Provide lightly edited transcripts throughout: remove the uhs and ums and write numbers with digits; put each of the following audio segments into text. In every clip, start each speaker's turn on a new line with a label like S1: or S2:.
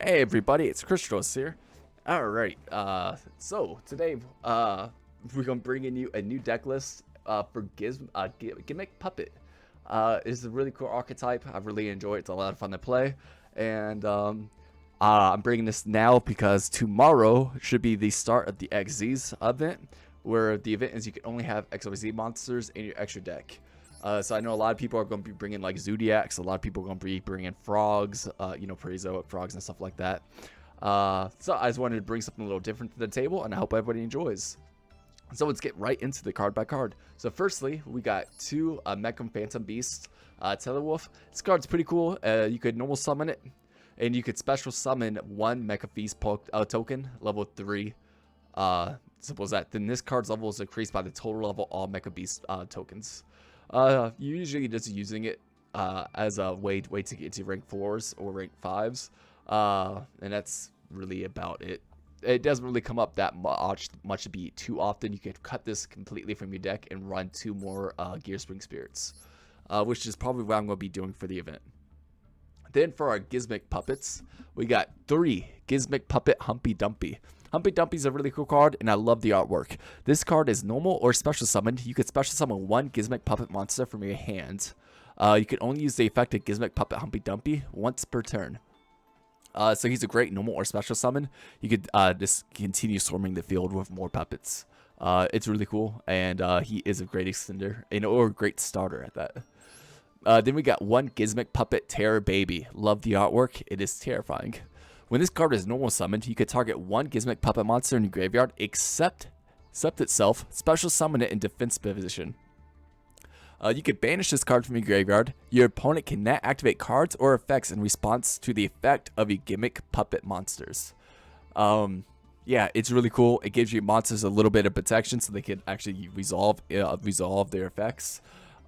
S1: Hey everybody, it's Christos here. Alright, so today we're gonna bring in you a new deck list for Gimmick Puppet. It's a really cool archetype. I really enjoy it. It's a lot of fun to play, and I'm bringing this now because tomorrow should be the start of the XYZ event, where the event is you can only have XYZ monsters in your extra deck. So I know a lot of people are going to be bringing like Zodiacs. A lot of people are going to be bringing frogs, Prezoic frogs and stuff like that. So I just wanted to bring something a little different to the table, and I hope everybody enjoys. So let's get right into the card by card. So firstly, we got two Mecham Phantom Beast Telewolf. This card's pretty cool. You could normal summon it, and you could special summon one Mecha Feast token, level 3. Simple as that. Then this card's level is increased by the total level all Mecha Beast tokens. Usually just using it as a way to get to rank 4s or rank 5s, and that's really about it. It doesn't really come up that much to be too often. You can cut this completely from your deck and run 2 more Gear Spring Spirits, which is probably what I'm going to be doing for the event. Then for our Gimmick Puppets, we got 3 Gimmick Puppet Humpy Dumpy. Humpy Dumpy is a really cool card, and I love the artwork. This card is normal or special summoned. You could special summon 1 Gimmick Puppet monster from your hand. You can only use the effect of Gimmick Puppet Humpy Dumpy once per turn. So he's a great normal or special summon. You could just continue swarming the field with more puppets. It's really cool, and he is a great extender, or a great starter at that. Then we got 1 Gimmick Puppet Terror Baby. Love the artwork. It is terrifying. When this card is normal summoned, you could target 1 Gimmick Puppet monster in your graveyard, except itself, special summon it in defense position. You could banish this card from your graveyard. Your opponent cannot activate cards or effects in response to the effect of your Gimmick Puppet monsters. Yeah, it's really cool. It gives your monsters a little bit of protection so they can actually resolve their effects.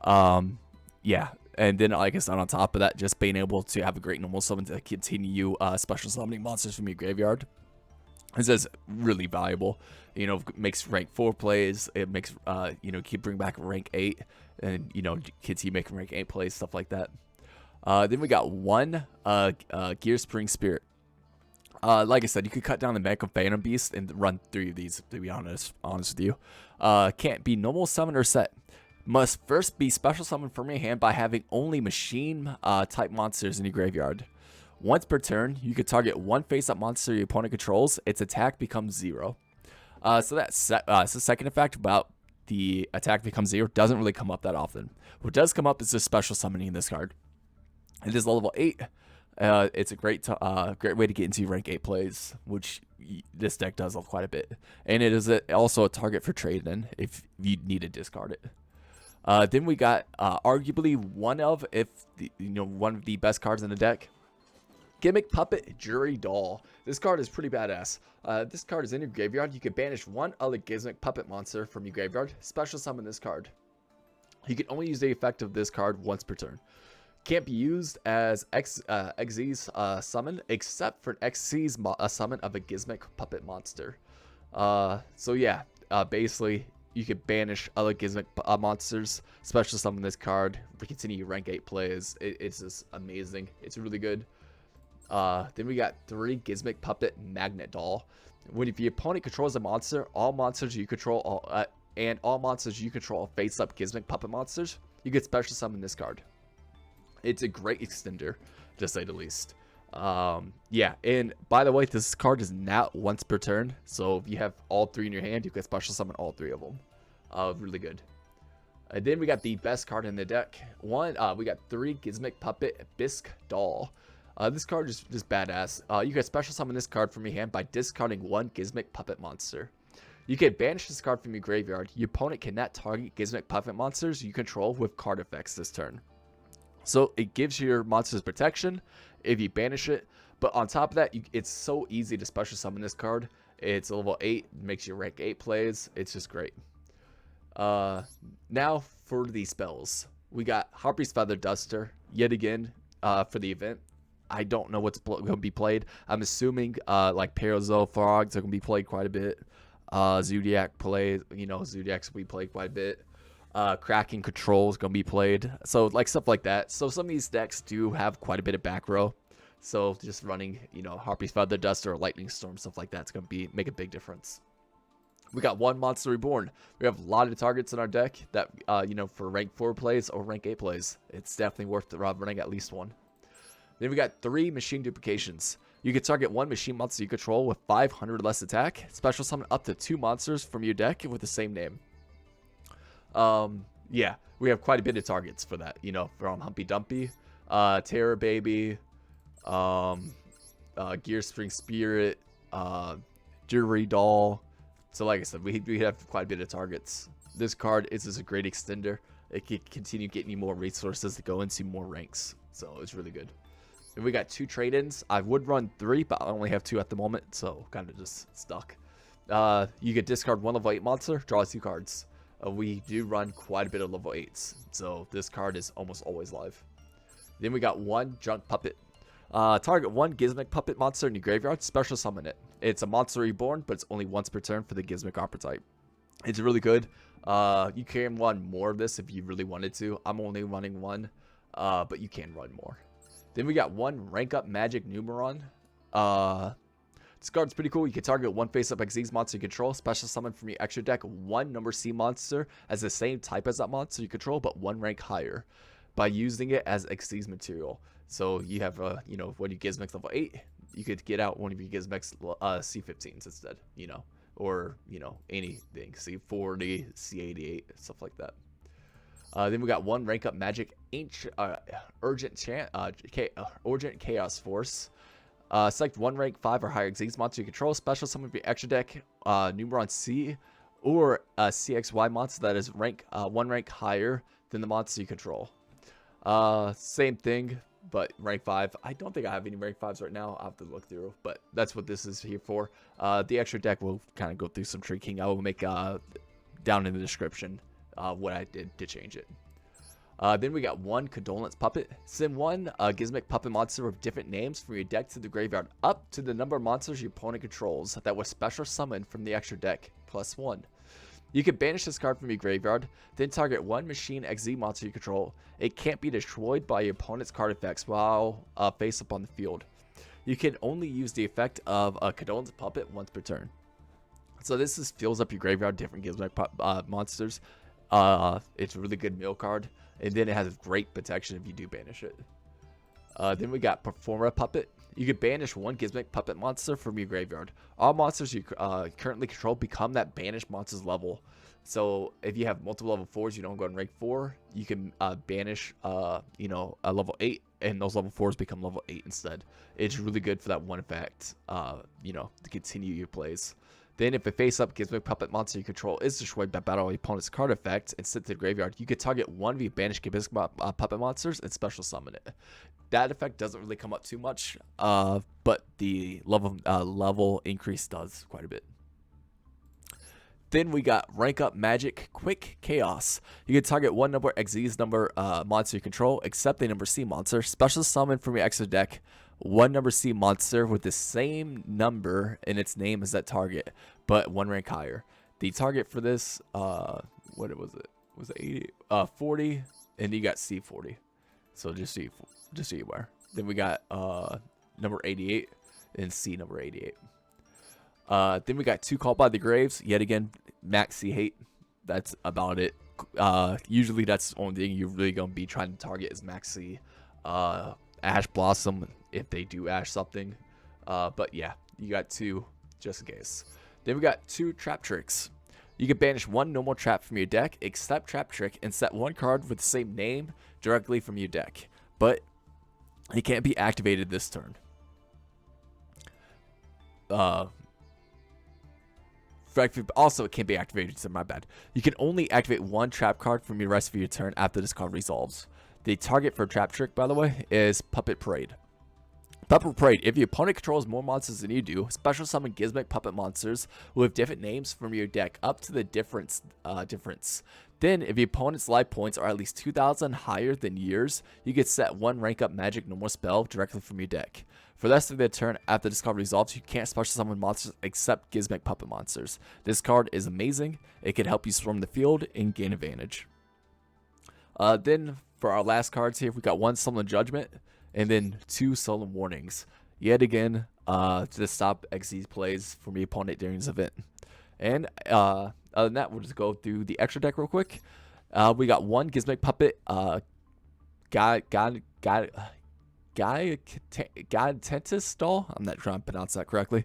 S1: Yeah. And then, like I said, on top of that, just being able to have a great normal summon to continue special summoning monsters from your graveyard. This is really valuable. Makes rank 4 plays. It makes, keep bring back rank 8. And, continue making rank 8 plays, stuff like that. Then we got 1 Gear Spring Spirit. Like I said, you could cut down the Mecham Phantom Beast and run 3 of these, to be honest with you. Can't be normal summon or set. Must first be special summoned from your hand by having only machine type monsters in your graveyard. Once per turn, you could target 1 face-up monster your opponent controls. Its attack becomes 0. So that's the second effect about the attack becomes 0. Doesn't really come up that often. What does come up is just special summoning this card. It is level 8. It's a great way to get into rank 8 plays, which this deck does quite a bit. And it is also a target for trade in if you need to discard it. Then we got arguably one of the best cards in the deck, Gimmick Puppet Jury Doll. This card is pretty badass. This card is in your graveyard. You can banish 1 other Gimmick Puppet monster from your graveyard. Special summon this card. You can only use the effect of this card once per turn. Can't be used as XZ's summon, except for XZ's summon of a Gimmick Puppet monster. So yeah, basically, you could banish other Gimmick monsters, special summon this card, continue rank 8 plays. It's just amazing. It's really good. Then we got 3 Gimmick Puppet Magnet Doll. If your opponent controls a monster, all monsters you control are face-up Gimmick Puppet monsters, you get special summon this card. It's a great extender, to say the least. Yeah, and by the way, this card is not once per turn, so if you have all 3 in your hand, you can special summon all 3 of them. Really good. And then we got the best card in the deck. We got 3 Gimmick Puppet Bisque Doll. This card is just badass. You can special summon this card from your hand by discarding 1 Gimmick Puppet monster. You can banish this card from your graveyard. Your opponent cannot target Gimmick Puppet monsters you control with card effects this turn. So it gives your monsters protection if you banish it, but on top of that, it's so easy to special summon this card. It's level 8, makes you rank 8 plays. It's just great. Now for the spells. We got Harpy's Feather Duster yet again for the event. I don't know what's going to be played. I'm assuming like Parazo Frogs are going to be played quite a bit. Zodiac plays, Zodiac's will be played quite a bit. Kraken Control is going to be played. So like stuff like that. So some of these decks do have quite a bit of back row. So just running, Harpy's Feather Duster or Lightning Storm, stuff like that's going to make a big difference. We got one Monster Reborn. We have a lot of targets in our deck that, for rank 4 plays or rank 8 plays. It's definitely worth running at least one. Then we got 3 Machine Duplications. You can target 1 machine monster you control with 500 less attack. Special summon up to 2 monsters from your deck with the same name. Yeah, we have quite a bit of targets for that. From Humpy Dumpy, Terror Baby, Gear Spring Spirit, Jewelry Doll. So like I said, we have quite a bit of targets. This card is just a great extender. It can continue getting you more resources to go into more ranks. So it's really good. And we got 2 trade-ins. I would run 3, but I only have 2 at the moment, so kind of just stuck. You could discard 1 level 8 monster, draw 2 cards. We do run quite a bit of level 8s, so this card is almost always live. Then we got 1 Junk Puppet. Target 1 Gimmick Puppet monster in your graveyard, special summon it. It's a monster reborn, but it's only once per turn for the Gimmick archetype. It's really good. You can run more of this if you really wanted to. I'm only running 1, but you can run more. Then we got 1 Rank Up Magic Numeron. This card's pretty cool. You can target 1 face-up XYZ monster you control. Special summon from your extra deck 1 number C monster as the same type as that monster you control, but 1 rank higher by using it as XYZ material. So you have, when you Gizmex level 8, you could get out one of your Gizmex C15s instead, or, anything. C40, C88, stuff like that. Then we got 1 Rank Up Magic Urgent Chaos Force. Select 1 rank 5 or higher XYZ monster you control. Special summon from your extra deck Numeron C or a CXY monster that is 1 rank higher than the monster you control. Same thing, but rank 5. I don't think I have any rank 5s right now. I'll have to look through, but that's what this is here for. The extra deck will kind of go through some tweaking. I will make down in the description what I did to change it. Then we got 1 Condolence Puppet. Send 1 Gimmick Puppet monster with different names from your deck to the graveyard up to the number of monsters your opponent controls that was special summoned from the extra deck, +1. You can banish this card from your graveyard, then target 1 machine XYZ monster you control. It can't be destroyed by your opponent's card effects while face up on the field. You can only use the effect of a Condolence Puppet once per turn. So this fills up your graveyard, different Gimmick monsters. It's a really good mill card, and then it has great protection if you do banish it. Then we got Performer Puppet. You can banish 1 Gimmick Puppet monster from your graveyard. All monsters you currently control become that banished monster's level. So if you have multiple level 4s, you don't go in rank 4, you can banish a level 8, and those level 4s become level 8 instead. It's really good for that one effect, to continue your plays. Then if a face-up Gimmick Puppet monster you control is destroyed by battle your opponent's card effect and sent to the graveyard, you could target 1 of your banished Gimmick Puppet monsters and special summon it. That effect doesn't really come up too much, but the level increase does quite a bit. Then we got Rank Up Magic Quick Chaos. You can target 1 number XYZ number monster you control, except the number C monster. Special summon from your extra deck 1 number C monster with the same number in its name as that target, but 1 rank higher. The target for this, what was it? Was it 80? 40, and you got C40. So just so you aware. Then we got number 88 and C number 88. Then we got 2 Called by the Graves. Yet again, max C hate. That's about it. Usually that's the only thing you're really going to be trying to target is max C. Ash Blossom if they do ash something. But yeah, you got 2 just in case. Then we got 2 Trap Tricks. You can banish 1 normal trap from your deck, except Trap Trick, and set 1 card with the same name directly from your deck. But it can't be activated this turn. Also, it can't be activated, so my bad. You can only activate 1 trap card from the rest of your turn after this card resolves. The target for Trap Trick, by the way, is Puppet Parade. Puppet Parade, if your opponent controls more monsters than you do, special summon Gimmick Puppet monsters with different names from your deck up to the difference. Then, if your opponent's life points are at least 2,000 higher than yours, you can set 1 rank up magic normal spell directly from your deck. For the rest of the turn, after this card resolves, you can't special summon monsters except Gimmick Puppet monsters. This card is amazing. It can help you swarm the field and gain advantage. Then, for our last cards here, we got 1 Summon Judgment. and then 2 sullen warnings. Yet again, to stop XZ plays from the opponent during this event. And other than that, we'll just go through the extra deck real quick. We got 1 Gimmick Puppet, Guy Tentis doll. I'm not trying to pronounce that correctly.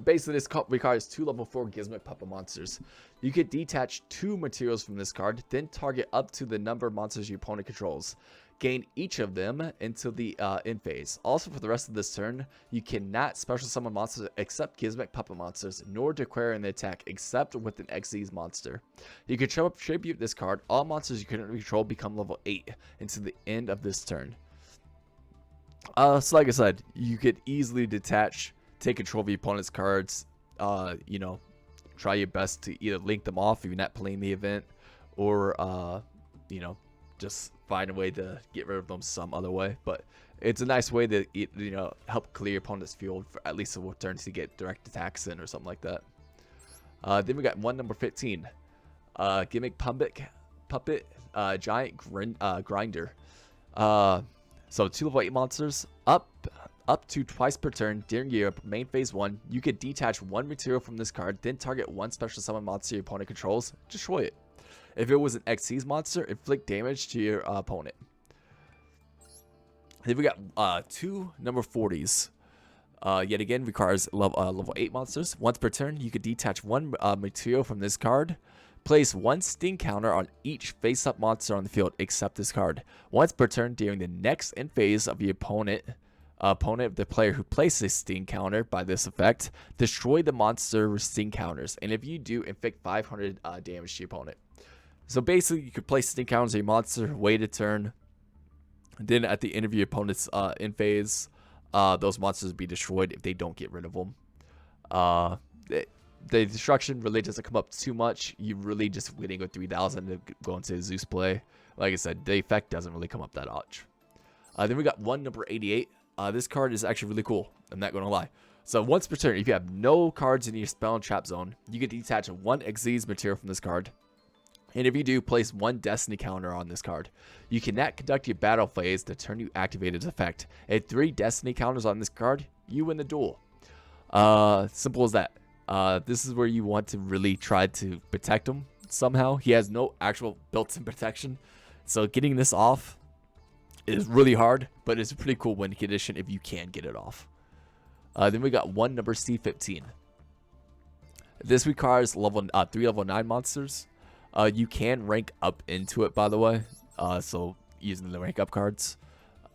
S1: Basically, this card requires 2 level 4 Gimmick Puppet monsters. You can detach 2 materials from this card, then target up to the number of monsters your opponent controls. Gain each of them until the end phase. Also, for the rest of this turn, you cannot special summon monsters except Gimmick Puppet monsters, nor declare an attack except with an XYZ monster. You can tribute this card. All monsters you currently control become level 8 until the end of this turn. So like I said, you could easily detach, take control of your opponent's cards. You know, try your best to either link them off if you're not playing the event, or you know, just find a way to get rid of them some other way. But it's a nice way to, you know, help clear your opponent's field for at least a turn to get direct attacks in or something like that. Then we got 1 number 15, Gimmick Puppet, Giant Grinder. So 2 level 8 monsters, up to twice per turn during your main phase 1. You can detach 1 material from this card, then target 1 special summon monster your opponent controls, destroy it. If it was an XYZ monster, inflict damage to your opponent. Then we got 2 number 40s. Yet again, requires level 8 monsters. Once per turn, you can detach 1 material from this card. Place 1 sting counter on each face-up monster on the field except this card. Once per turn during the next end phase of your opponent of the player who places a sting counter by this effect, destroy the monster with sting counters. And if you do, inflict 500 damage to your opponent. So basically, you could place sting counters on your monster, wait a turn, and then at the end of your opponent's end phase, those monsters will be destroyed if they don't get rid of them. The destruction really doesn't come up too much. You really just waiting with 3,000 to go into Zeus play. Like I said, the effect doesn't really come up that much. Then we got 1 number 88. This card is actually really cool. I'm not going to lie. So once per turn, if you have no cards in your spell and trap zone, you can detach 1 XYZ material from this card. And if you do, place 1 destiny counter on this card. You cannot conduct your battle phase the turn you activate its effect. At 3 destiny counters on this card, you win the duel. Simple as that. This is where you want to really try to protect him somehow. He has no actual built-in protection, so getting this off is really hard, but it's a pretty cool win condition if you can get it off. Then we got 1 number C15. This requires 3 level 9 monsters. You can rank up into it, by the way, so using the rank up cards.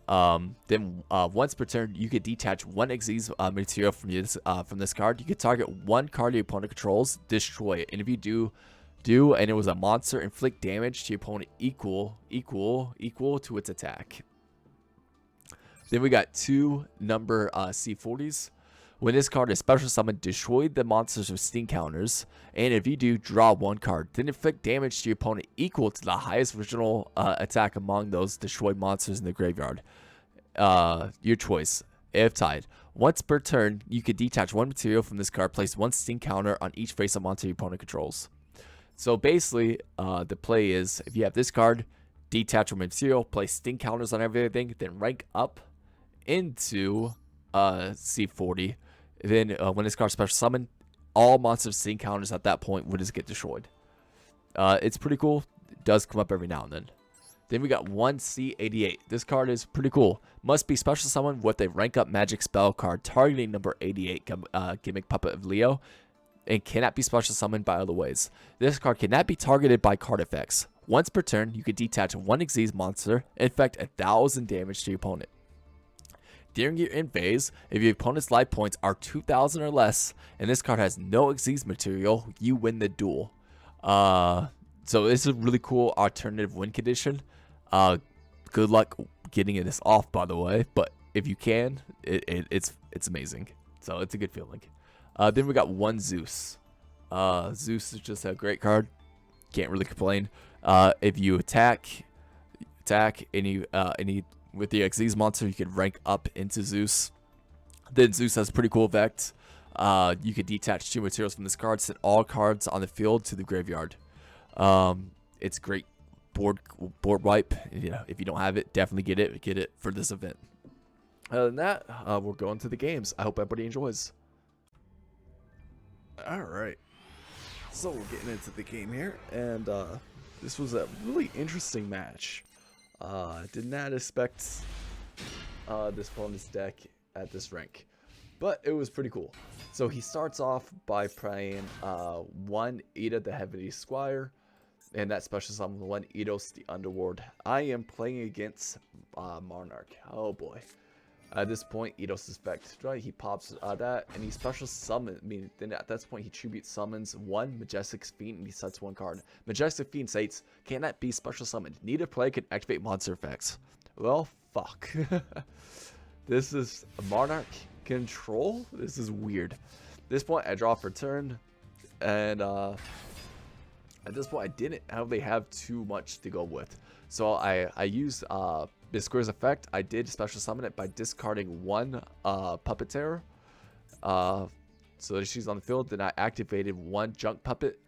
S1: Then once per turn, you could detach 1 XYZ material from this card. You could target 1 card your opponent controls, destroy it, and if you do, and it was a monster, inflict damage to your opponent equal to its attack. Then we got 2 number C40s. When this card is special summoned, destroy the monsters with sting counters, and if you do, draw 1 card. Then inflict damage to your opponent equal to the highest original attack among those destroyed monsters in the graveyard. Your choice, if tied. Once per turn, you can detach 1 material from this card, place 1 sting counter on each face-up monster your opponent controls. So basically, the play is, if you have this card, detach 1 material, place sting counters on everything, then rank up into C40. Then when this card is special summoned, all monsters sting counters at that point would just get destroyed. It's pretty cool. It does come up every now and then. Then we got 1 C88. This card is pretty cool. Must be special summoned with a rank up magic spell card targeting number 88, Gimmick Puppet of Leo, and cannot be special summoned by other ways. This card cannot be targeted by card effects. Once per turn, you can detach 1 XYZ monster and inflict 1,000 damage to your opponent. During your end phase, if your opponent's life points are 2,000 or less, and this card has no XYZ material, you win the duel. So this is a really cool alternative win condition. Good luck getting this off, by the way, but if you can, it's amazing. So it's a good feeling. Then we got 1 Zeus. Zeus is just a great card. Can't really complain. If you attack any with the XYZ monster, you can rank up into Zeus. Then Zeus has a pretty cool effect. You can detach 2 materials from this card, send all cards on the field to the graveyard. It's great board wipe. You know, if you don't have it, definitely get it for this event. Other than that, we're going to the games. I hope everybody enjoys. All right, so we're getting into the game here, and this was a really interesting match. Did not expect this opponent's deck at this rank, but it was pretty cool. So he starts off by playing 1 Ida the Heavy Squire, and that special summon 1 Eidos the Underworld. I am playing against Monarch. Oh boy. At this point, Eidos Effect, right? He pops that, and he special summons. I mean, then at this point, he tribute summons 1 Majestic Fiend, and he sets 1 card. Majestic Fiend states, "Cannot be special summoned. Neither player can activate monster effects." Well, fuck. This is Monarch control. This is weird. At this point, I draw for turn, and at this point, I didn't really have too much to go with, so I used Bisquer's effect. I did special summon it by discarding 1 Puppet Terror. So that she's on the field. Then I activated 1 Junk Puppet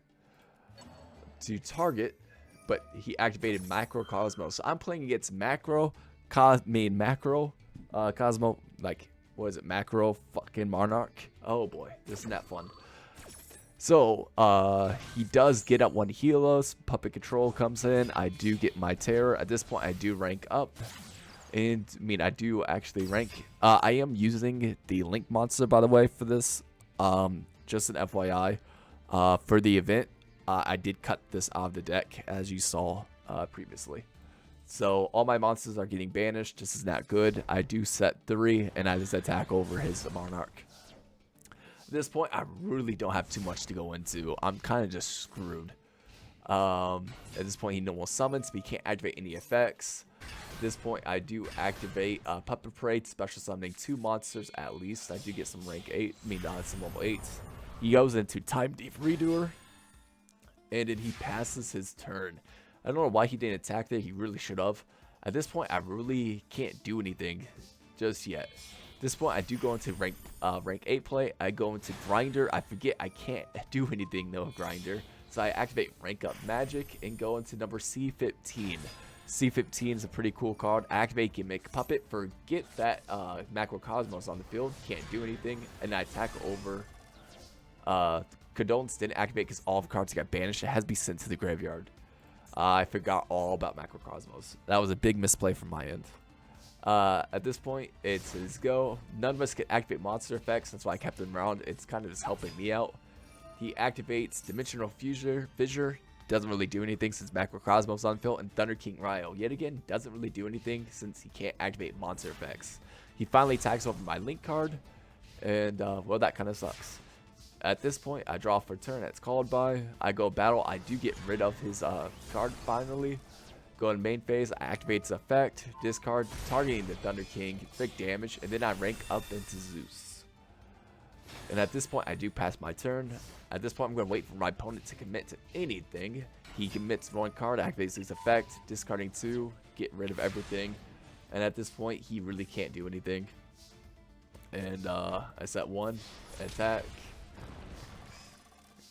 S1: to target, but he activated Macro Cosmo. So I'm playing against Macro, Cosmo, like, what is it? Macro fucking Monarch. Oh boy, this is not fun. So, he does get up 1 Helos, Puppet Control comes in, I do get my Terror. At this point, I do rank up, and, I mean, I do actually rank. I am using the Link Monster, by the way, for this, just an FYI. For the event, I did cut this out of the deck, as you saw previously. So, all my monsters are getting banished, this is not good. I do set 3, and I just attack over his Monarch. At this point, I really don't have too much to go into. I'm kind of just screwed. At this point, he normal summons, but he can't activate any effects. At this point, I do activate Puppet Parade, special summoning 2 monsters at least. I do get some rank 8, I mean, some level 8. He goes into Time Thief Redoer, and then he passes his turn. I don't know why he didn't attack there. He really should have. At this point, I really can't do anything just yet. At this point, I do go into rank 8 play. I go into Grinder. I forget I can't do anything though, Grinder. So I activate Rank Up Magic and go into number C15. C15 is a pretty cool card. Activate Gimmick Puppet. Forget that Macro Cosmos on the field. Can't do anything. And I attack over. Condolence didn't activate because all of the cards got banished. It has to be sent to the graveyard. I forgot all about Macro Cosmos. That was a big misplay from my end. At this point, it's his go. None of us can activate monster effects. That's why I kept him around. It's kind of just helping me out. He activates Dimensional Fissure. Doesn't really do anything since Macrocosmos on field. And Thunder King Ryo, yet again, doesn't really do anything since he can't activate monster effects. He finally attacks over my Link card. And, well, that kind of sucks. At this point, I draw for turn. It's called by. I go battle. I do get rid of his card finally. Go in main phase, I activate his effect, discard, targeting the Thunder King, big damage, and then I rank up into Zeus. And at this point, I do pass my turn. At this point, I'm going to wait for my opponent to commit to anything. He commits 1 card, activates his effect, discarding 2, get rid of everything. And at this point, he really can't do anything. And I set 1, attack,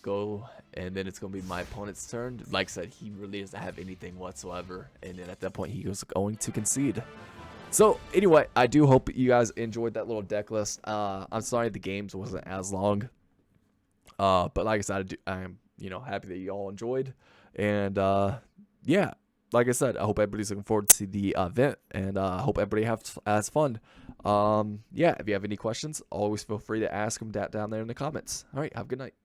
S1: go, and then it's going to be my opponent's turn. Like I said, he really doesn't have anything whatsoever, and then at that point he was going to concede. So anyway, I do hope you guys enjoyed that little deck list. I'm sorry the games wasn't as long, but like I said, I'm happy that you all enjoyed. And yeah, like I said, I hope everybody's looking forward to the event, and I hope everybody has fun. Yeah, if you have any questions, always feel free to ask them down there in the comments. All right, have a good night.